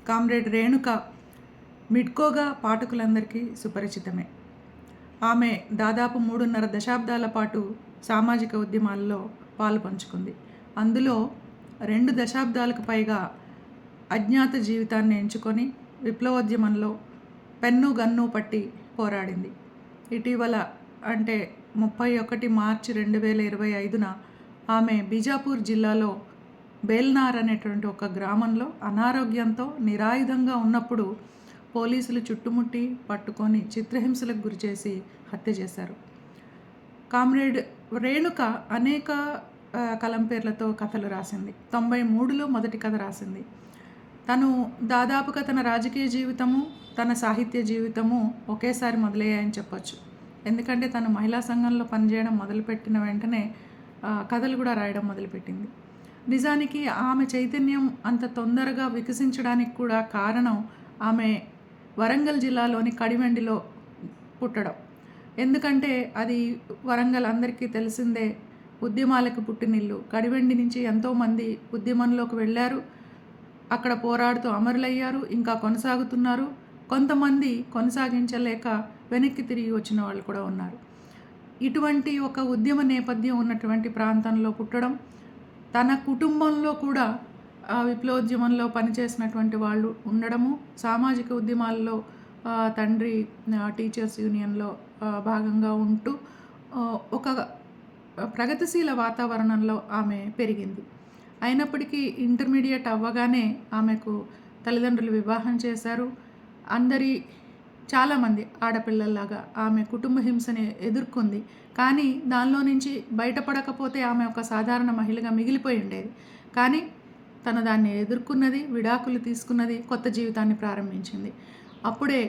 Comrade Renuka మిడ్కోగా పాఠకులందరికీ సుపరిచితమే. ఆమె దాదాపు 3.5 దశాబ్దాల పాటు సామాజిక ఉద్యమాల్లో పాలుపంచుకుంది. అందులో 2 దశాబ్దాలకు పైగా అజ్ఞాత జీవితాన్ని ఎంచుకొని విప్లవోద్యమంలో పెన్ను గన్ను పట్టి పోరాడింది. ఇటీవల అంటే 31 మార్చి 2025న ఆమె బీజాపూర్ జిల్లాలో బేల్నార్ అనేటువంటి ఒక గ్రామంలో అనారోగ్యంతో నిరాయుధంగా ఉన్నప్పుడు పోలీసులు చుట్టుముట్టి పట్టుకొని చిత్రహింసలకు గురిచేసి హత్య చేశారు. కామ్రేడ్ రేణుక అనేక కలంపేర్లతో కథలు రాసింది. 93లో మొదటి కథ రాసింది. తను దాదాపుగా తన రాజకీయ జీవితము, తన సాహిత్య జీవితము ఒకేసారి మొదలయ్యాయని చెప్పొచ్చు. ఎందుకంటే తను మహిళా సంఘంలో పనిచేయడం మొదలుపెట్టిన వెంటనే కథలు కూడా రాయడం మొదలుపెట్టింది. నిజానికి ఆమె చైతన్యం అంత తొందరగా వికసించడానికి కూడా కారణం ఆమె వరంగల్ జిల్లాలోని కడివెండిలో పుట్టడం. ఎందుకంటే అది వరంగల్ అందరికీ తెలిసిందే, ఉద్యమాలకు పుట్టినిల్లు. కడివెండి నుంచి ఎంతోమంది ఉద్యమంలోకి వెళ్ళారు, అక్కడ పోరాడుతూ అమరులయ్యారు, ఇంకా కొనసాగుతున్నారు. కొంతమంది కొనసాగించలేక వెనక్కి తిరిగి వచ్చిన వాళ్ళు కూడా ఉన్నారు. ఇటువంటి ఒక ఉద్యమ నేపథ్యం ఉన్నటువంటి ప్రాంతంలో పుట్టడం, తన కుటుంబంలో కూడా విప్లవోద్యమంలో పనిచేసినటువంటి వాళ్ళు ఉండడము, సామాజిక ఉద్యమాల్లో తండ్రి టీచర్స్ యూనియన్లో భాగంగా ఉంటూ ఒక ప్రగతిశీల వాతావరణంలో ఆమె పెరిగింది. అయినప్పటికీ ఇంటర్మీడియట్ అవ్వగానే ఆమెకు తల్లిదండ్రులు వివాహం చేశారు. చాలామంది ఆడపిల్లల్లాగా ఆమె కుటుంబ హింసని ఎదుర్కొంది. కానీ దానిలో నుంచి బయటపడకపోతే ఆమె ఒక సాధారణ మహిళగా మిగిలిపోయి ఉండేది. కానీ తను దాన్ని ఎదుర్కొన్నది, విడాకులు తీసుకున్నది, కొత్త జీవితాన్ని ప్రారంభించింది. అప్పుడే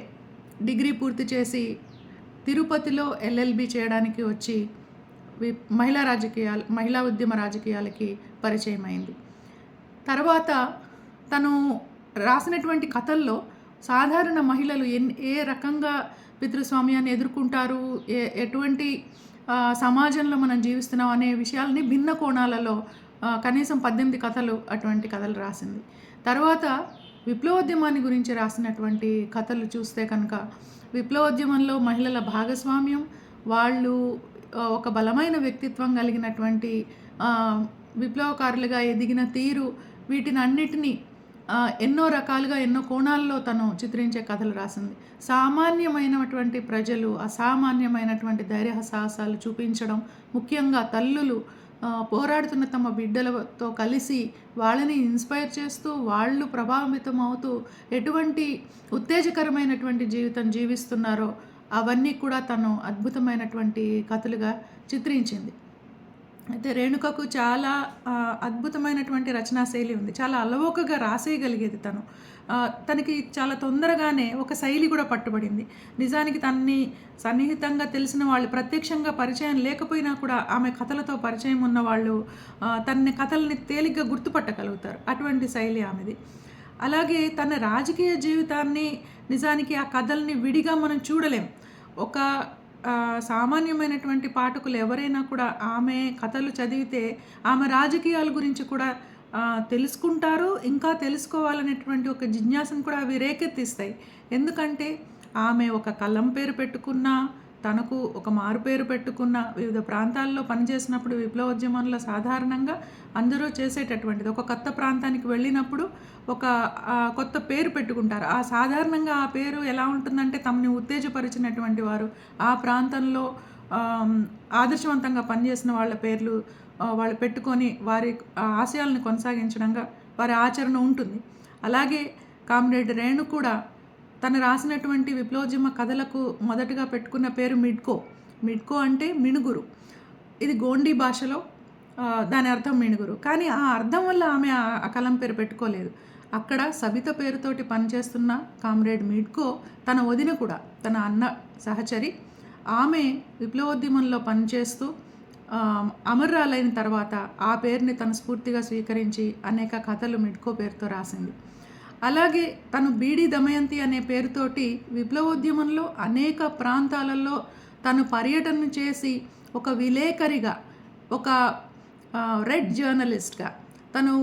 డిగ్రీ పూర్తి చేసి తిరుపతిలో LLB చేయడానికి వచ్చి మహిళా ఉద్యమ రాజకీయాలకి పరిచయం అయింది. తర్వాత తను రాసినటువంటి కథల్లో సాధారణ మహిళలు ఏ రకంగా పితృస్వామ్యాన్ని ఎదుర్కొంటారు, ఎటువంటి సమాజంలో మనం జీవిస్తున్నాం అనే విషయాలని భిన్న కోణాలలో కనీసం 18 కథలు అటువంటి కథలు రాసింది. తర్వాత విప్లవోద్యమాన్ని గురించి రాసినటువంటి కథలు చూస్తే కనుక విప్లవోద్యమంలో మహిళల భాగస్వామ్యం, వాళ్ళు ఒక బలమైన వ్యక్తిత్వం కలిగినటువంటి విప్లవకారులుగా ఎదిగిన తీరు, వీటిని అన్నిటినీ ఎన్నో రకాలుగా ఎన్నో కోణాల్లో తను చిత్రించే కథలు రాసింది. సామాన్యమైనటువంటి ప్రజలు అసామాన్యమైనటువంటి ధైర్య సాహసాలు చూపించడం, ముఖ్యంగా తల్లులు పోరాడుతున్న తమ బిడ్డలతో కలిసి వాళ్ళని ఇన్స్పైర్ చేస్తూ, వాళ్ళు ప్రభావితం అవుతూ ఎటువంటి ఉత్తేజకరమైనటువంటి జీవితం జీవిస్తున్నారో అవన్నీ కూడా తను అద్భుతమైనటువంటి కథలుగా చిత్రించింది. అయితే రేణుకకు చాలా అద్భుతమైనటువంటి రచనా శైలి ఉంది. చాలా అలవోకగా రాసేయగలిగేది తను. తనకి చాలా తొందరగానే ఒక శైలి కూడా పట్టుబడింది. నిజానికి తనని సన్నిహితంగా తెలిసిన వాళ్ళు, ప్రత్యక్షంగా పరిచయం లేకపోయినా కూడా ఆమె కథలతో పరిచయం ఉన్న వాళ్ళు కథల్ని తేలిగ్గా గుర్తుపట్టగలుగుతారు. అటువంటి శైలి ఆమెది. అలాగే తన రాజకీయ జీవితాన్ని నిజానికి ఆ కథల్ని విడిగా మనం చూడలేం. ఒక సామాన్యమైనటువంటి పాఠకులు ఎవరైనా కూడా ఆమె కథలు చదివితే ఆమె రాజకీయాల గురించి కూడా తెలుసుకుంటారు. ఇంకా తెలుసుకోవాలనేటువంటి ఒక జిజ్ఞాసను కూడా అవి రేకెత్తిస్తాయి. ఎందుకంటే ఆమె ఒక కలం పేరు పెట్టుకున్నా, తనకు ఒక మారు పేరు పెట్టుకున్న, వివిధ ప్రాంతాల్లో పనిచేసినప్పుడు విప్లవోద్యమంలో సాధారణంగా అందరూ చేసేటటువంటిది, ఒక కొత్త ప్రాంతానికి వెళ్ళినప్పుడు ఒక కొత్త పేరు పెట్టుకుంటారు. సాధారణంగా ఆ పేరు ఎలా ఉంటుందంటే తమని ఉత్తేజపరిచినటువంటి వారు, ఆ ప్రాంతంలో ఆదర్శవంతంగా పనిచేసిన వాళ్ళ పేర్లు వాళ్ళు పెట్టుకొని వారి ఆశయాలను కొనసాగించడంగా వారి ఆచరణ ఉంటుంది. అలాగే కామ్రేడ్ రేణు కూడా తను రాసినటువంటి విప్లవోద్యమ కథలకు మొదటగా పెట్టుకున్న పేరు మిడ్కో. మిడ్కో అంటే మిణుగురు. ఇది గోండీ భాషలో దాని అర్థం మిణుగురు. కానీ ఆ అర్థం వల్ల ఆమె ఆ కలం పేరు పెట్టుకోలేదు. అక్కడ సబిత పేరుతోటి పనిచేస్తున్న కామ్రేడ్ మిడ్కో తన వదిన కూడా, తన అన్న సహచరి. ఆమె విప్లవోద్యమంలో పనిచేస్తూ అమరురాలైన తర్వాత ఆ పేరుని తను స్ఫూర్తిగా స్వీకరించి అనేక కథలు మిడ్కో పేరుతో రాసింది. అలాగే తను బీడి దమయంతి అనే పేరుతోటి విప్లవోద్యమంలో అనేక ప్రాంతాలలో తను పర్యటన చేసి ఒక విలేకరిగా, ఒక రెడ్ జర్నలిస్ట్గా తను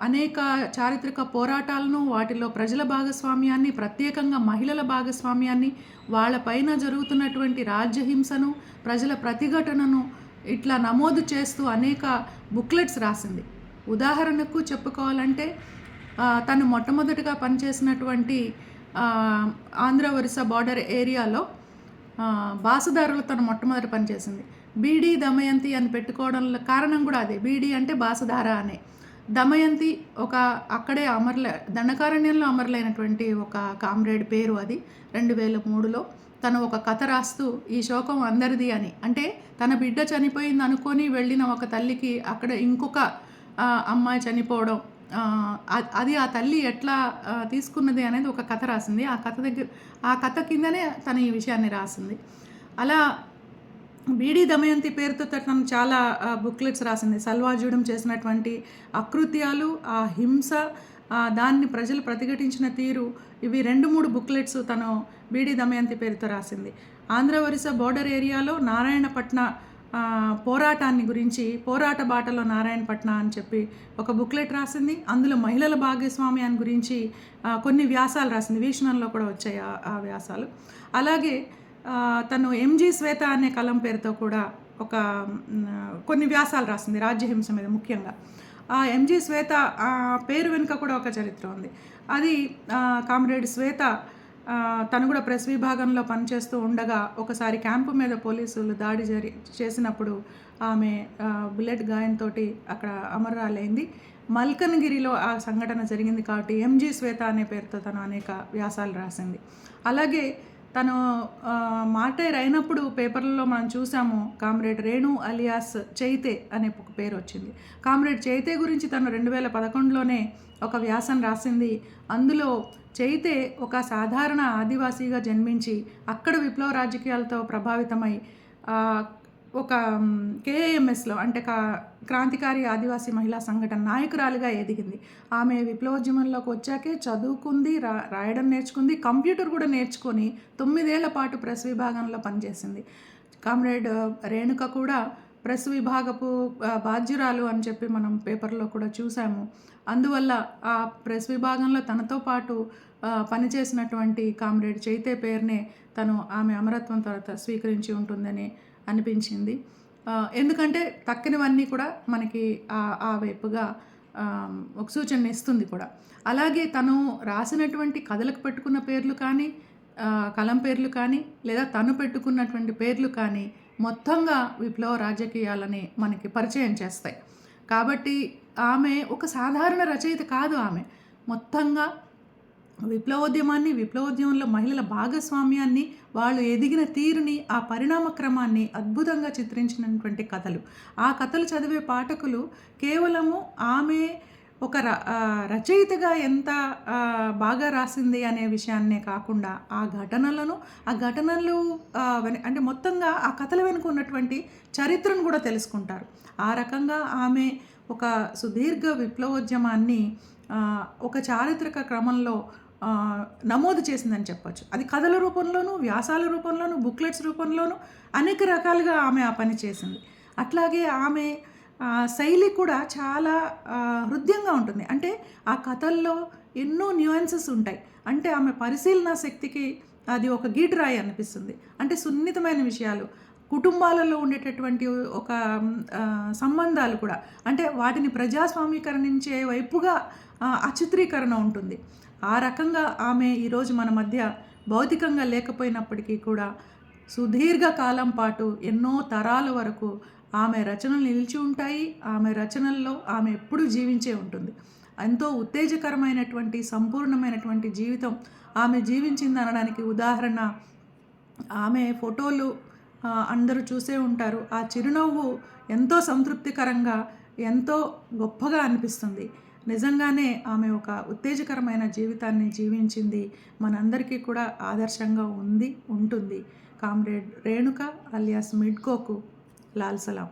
అనేక చారిత్రక పోరాటాలను, వాటిలో ప్రజల భాగస్వామ్యాన్ని, ప్రత్యేకంగా మహిళల భాగస్వామ్యాన్ని, వాళ్ళపైన జరుగుతున్నటువంటి రాజ్యహింసను, ప్రజల ప్రతిఘటనను ఇట్లా నమోదు చేస్తూ అనేక బుక్లెట్స్ రాసింది. ఉదాహరణకు చెప్పుకోవాలంటే తను మొట్టమొదటిగా పనిచేసినటువంటి ఆంధ్ర ఒరిస్సా బార్డర్ ఏరియాలో బాసదారులు తను మొట్టమొదటి పనిచేసింది. బీడీ దమయంతి అని పెట్టుకోవడంలో కారణం కూడా అదే. బీడీ అంటే బాసదార అనే. దమయంతి ఒక అక్కడే దండకారణ్యంలో అమరులైనటువంటి ఒక కామ్రేడ్ పేరు అది. 2003లో తను ఒక కథ రాస్తూ ఈ శోకం అందరిది అని, అంటే తన బిడ్డ చనిపోయింది అనుకొని వెళ్ళిన ఒక తల్లికి అక్కడ ఇంకొక అమ్మాయి చనిపోవడం, అది ఆ తల్లి ఎట్లా తీసుకున్నది అనేది ఒక కథ రాసింది. ఆ కథ కిందనే తను ఈ విషయాన్ని రాసింది. అలా బీడీ దమయంతి పేరుతో తను చాలా బుక్లెట్స్ రాసింది. సల్వాజూడం చేసినటువంటి అకృత్యాలు, ఆ హింస, దాన్ని ప్రజలు ప్రతిఘటించిన తీరు, ఇవి 2-3 బుక్లెట్స్ తను బీడీ దమయంతి పేరుతో రాసింది. ఆంధ్ర ఒరిస్సా బోర్డర్ ఏరియాలో నారాయణపట్న పోరాటాన్ని గురించి, పోరాట బాటలో నారాయణపట్న అని చెప్పి ఒక బుక్లెట్ రాసింది. అందులో మహిళల భాగస్వామ్యాన్ని గురించి కొన్ని వ్యాసాలు రాసింది. వీక్షణంలో కూడా వచ్చాయి ఆ వ్యాసాలు. అలాగే తను ఎంజీ శ్వేత అనే కలం పేరుతో కూడా కొన్ని వ్యాసాలు రాసింది రాజ్యహింస మీద ముఖ్యంగా. ఆ ఎంజీ శ్వేత పేరు వెనుక కూడా ఒక చరిత్ర ఉంది. అది కామ్రేడ్ శ్వేత తను కూడా ప్రెస్ విభాగంలో పనిచేస్తూ ఉండగా ఒకసారి క్యాంపు మీద పోలీసులు దాడి చేసినప్పుడు ఆమె బుల్లెట్ గాయంతో అక్కడ అమరురాలైంది. మల్కనగిరిలో ఆ సంఘటన జరిగింది కాబట్టి ఎంజీ శ్వేత అనే పేరుతో తను అనేక వ్యాసాలు రాసింది. అలాగే తను మార్టైర్ అయినప్పుడు పేపర్లలో మనం చూసాము, కామ్రేడ్ రేణు అలియాస్ చైతే అనే ఒక పేరు వచ్చింది. కామ్రేడ్ చైతే గురించి తను 2011లోనే ఒక వ్యాసం రాసింది. అందులో చైతే ఒక సాధారణ ఆదివాసీగా జన్మించి అక్కడ విప్లవ రాజకీయాలతో ప్రభావితమై ఒక కేఏఎంఎస్లో అంటే క్రాంతికారి ఆదివాసీ మహిళా సంఘటన నాయకురాలిగా ఎదిగింది. ఆమె విప్లవోద్యమంలోకి వచ్చాకే చదువుకుంది, రాయడం నేర్చుకుంది, కంప్యూటర్ కూడా నేర్చుకొని 9 ఏళ్ల పాటు ప్రెస్ విభాగంలో పనిచేసింది. కామ్రేడ్ రేణుక కూడా ప్రెస్ విభాగపు బాధ్యురాలు అని చెప్పి మనం పేపర్లో కూడా చూసాము. అందువల్ల ఆ ప్రెస్ విభాగంలో తనతో పాటు పనిచేసినటువంటి కామ్రేడ్ చైతే పేరునే తను ఆమె అమరత్వం తర్వాత స్వీకరించి ఉంటుందని అనిపించింది. ఎందుకంటే తక్కినవన్నీ కూడా మనకి ఆ వైపుగా ఒక సూచన ఇస్తుంది కూడా. అలాగే తను రాసినటువంటి కథలకు పెట్టుకున్న పేర్లు కానీ, కలం పేర్లు కానీ, లేదా తను పెట్టుకున్నటువంటి పేర్లు కానీ మొత్తంగా విప్లవ రాజకీయాలని మనకి పరిచయం చేస్తాయి. కాబట్టి ఆమె ఒక సాధారణ రచయిత కాదు. ఆమె మొత్తంగా విప్లవోద్యమాన్ని, విప్లవోద్యమంలో మహిళల భాగస్వామ్యాన్ని, వాళ్ళు ఎదిగిన తీరుని, ఆ పరిణామ క్రమాన్ని అద్భుతంగా చిత్రించినటువంటి కథలు. ఆ కథలు చదివే పాఠకులు కేవలము ఆమె ఒక రచయితగా ఎంత బాగా రాసింది అనే విషయాన్నే కాకుండా ఆ ఘటనలు అంటే మొత్తంగా ఆ కథల వెనుక ఉన్నటువంటి చరిత్రను కూడా తెలుసుకుంటారు. ఆ రకంగా ఆమె ఒక సుదీర్ఘ విప్లవోద్యమాన్ని ఒక చారిత్రక క్రమంలో నమోదు చేసిందని చెప్పచ్చు. అది కథల రూపంలోనూ, వ్యాసాల రూపంలోనూ, బుక్లెట్స్ రూపంలోనూ అనేక రకాలుగా ఆమె ఆ పని చేసింది. అట్లాగే ఆమె శైలి కూడా చాలా హృద్యంగా ఉంటుంది. అంటే ఆ కథల్లో ఎన్నో న్యూయాన్సెస్ ఉంటాయి. అంటే ఆమె పరిశీలన శక్తికి అది ఒక గీటురాయి అనిపిస్తుంది. అంటే సున్నితమైన విషయాలు, కుటుంబాలలో ఉండేటటువంటి ఒక సంబంధాలు కూడా, అంటే వాటిని ప్రజాస్వామీకరణించే వైపుగా ఆ చిత్రీకరణ ఉంటుంది. ఆ రకంగా ఆమె ఈరోజు మన మధ్య భౌతికంగా లేకపోయినప్పటికీ కూడా సుదీర్ఘ కాలం పాటు ఎన్నో తరాల వరకు ఆమె రచనలు నిలిచి ఉంటాయి. ఆమె రచనల్లో ఆమె ఎప్పుడూ జీవించే ఉంటుంది. ఎంతో ఉత్తేజకరమైనటువంటి, సంపూర్ణమైనటువంటి జీవితం ఆమె జీవించింది అనడానికి ఉదాహరణ ఆమె ఫోటోలు అందరూ చూసే ఉంటారు. ఆ చిరునవ్వు ఎంతో సంతృప్తికరంగా, ఎంతో గొప్పగా అనిపిస్తుంది. నిజంగానే ఆమె ఒక ఉత్తేజకరమైన జీవితాన్ని జీవించింది. మనందరికీ కూడా ఆదర్శంగా ఉంటుంది. కామ్రేడ్ రేణుక అలియాస్ మిడ్కోకు లాల్ సలాం.